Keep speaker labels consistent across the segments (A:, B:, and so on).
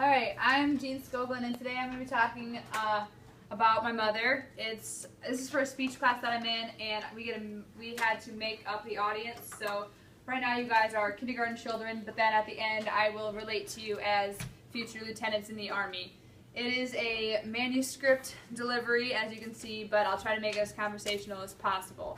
A: Alright, I'm Jean Scoglin, and today I'm going to be talking about my mother. This is for a speech class that I'm in, and we had to make up the audience. So right now you guys are kindergarten children, but then at the end I will relate to you as future lieutenants in the Army. It is a manuscript delivery, as you can see, but I'll try to make it as conversational as possible.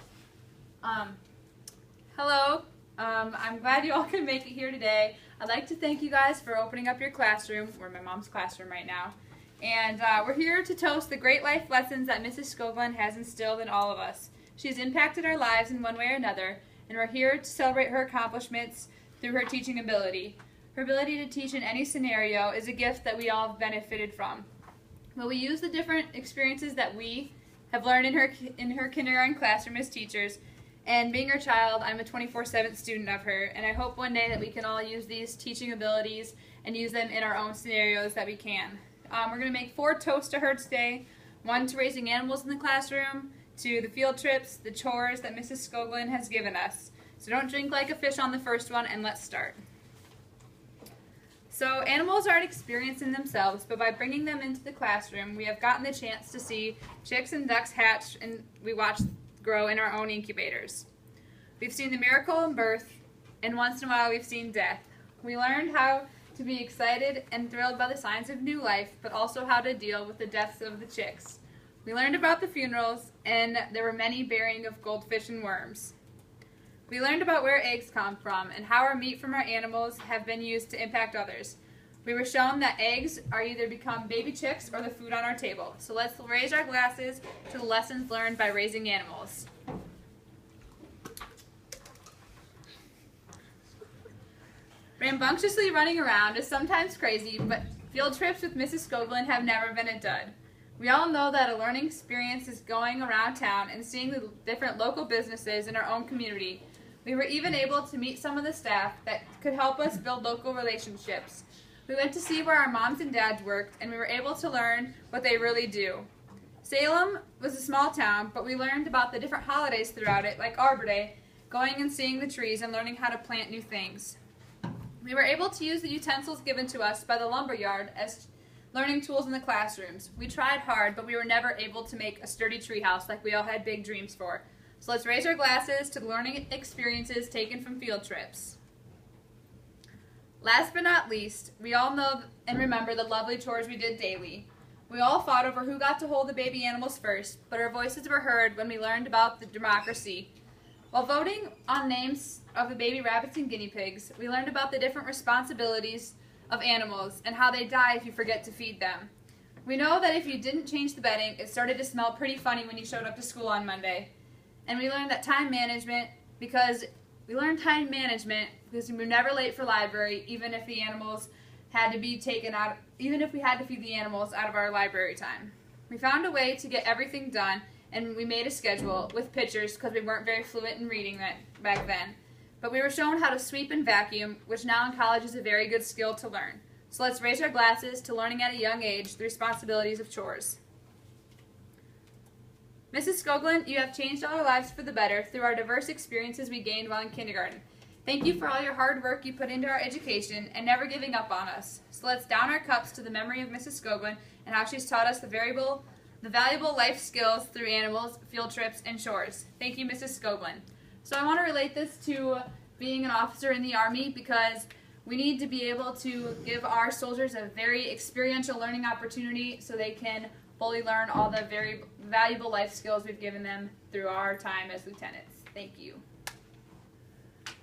A: Hello. I'm glad you all can make it here today. I'd like to thank you guys for opening up your classroom. We're in my mom's classroom right now. And we're here to toast the great life lessons that Mrs. Scoglin has instilled in all of us. She's impacted our lives in one way or another, and we're here to celebrate her accomplishments through her teaching ability. Her ability to teach in any scenario is a gift that we all have benefited from. Will we use the different experiences that we have learned in her kindergarten classroom as teachers? And being her child, I'm a 24/7 student of her, and I hope one day that we can all use these teaching abilities and use them in our own scenarios that we can. We're going to make 4 toasts to her today. 1 to raising animals in the classroom, 2 the field trips, the chores that Mrs. Scoglin has given us. So don't drink like a fish on the first one, and let's start. So animals aren't experienced in themselves, but by bringing them into the classroom, we have gotten the chance to see chicks and ducks hatch, and we watch grow in our own incubators. We've seen the miracle in birth, and once in a while we've seen death. We learned how to be excited and thrilled by the signs of new life, but also how to deal with the deaths of the chicks. We learned about the funerals, and there were many burying of goldfish and worms. We learned about where eggs come from and how our meat from our animals have been used to impact others. We were shown that eggs are either become baby chicks or the food on our table. So let's raise our glasses to the lessons learned by raising animals. Rambunctiously running around is sometimes crazy, but field trips with Mrs. Scoglin have never been a dud. We all know that a learning experience is going around town and seeing the different local businesses in our own community. We were even able to meet some of the staff that could help us build local relationships. We went to see where our moms and dads worked, and we were able to learn what they really do. Salem was a small town, but we learned about the different holidays throughout it, like Arbor Day, going and seeing the trees and learning how to plant new things. We were able to use the utensils given to us by the lumberyard as learning tools in the classrooms. We tried hard, but we were never able to make a sturdy treehouse like we all had big dreams for. So let's raise our glasses to the learning experiences taken from field trips. Last but not least, we all know and remember the lovely chores we did daily. We all fought over who got to hold the baby animals first, but our voices were heard when we learned about the democracy. While voting on names of the baby rabbits and guinea pigs, we learned about the different responsibilities of animals and how they die if you forget to feed them. We know that if you didn't change the bedding, it started to smell pretty funny when you showed up to school on Monday. And we learned that time management because we were never late for library, even if the animals had to be taken out, even if we had to feed the animals out of our library time. We found a way to get everything done, and we made a schedule with pictures because we weren't very fluent in reading that back then. But we were shown how to sweep and vacuum, which now in college is a very good skill to learn. So let's raise our glasses to learning at a young age the responsibilities of chores. Mrs. Scoglin, you have changed all our lives for the better through our diverse experiences we gained while in kindergarten. Thank you for all your hard work you put into our education and never giving up on us. So let's down our cups to the memory of Mrs. Scoglin and how she's taught us the valuable life skills through animals, field trips, and chores. Thank you, Mrs. Scoglin. So I want to relate this to being an officer in the Army because we need to be able to give our soldiers a very experiential learning opportunity so they can fully learn all the very valuable life skills we've given them through our time as lieutenants. Thank you.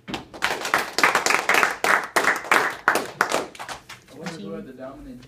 B: I wonder who had the dominant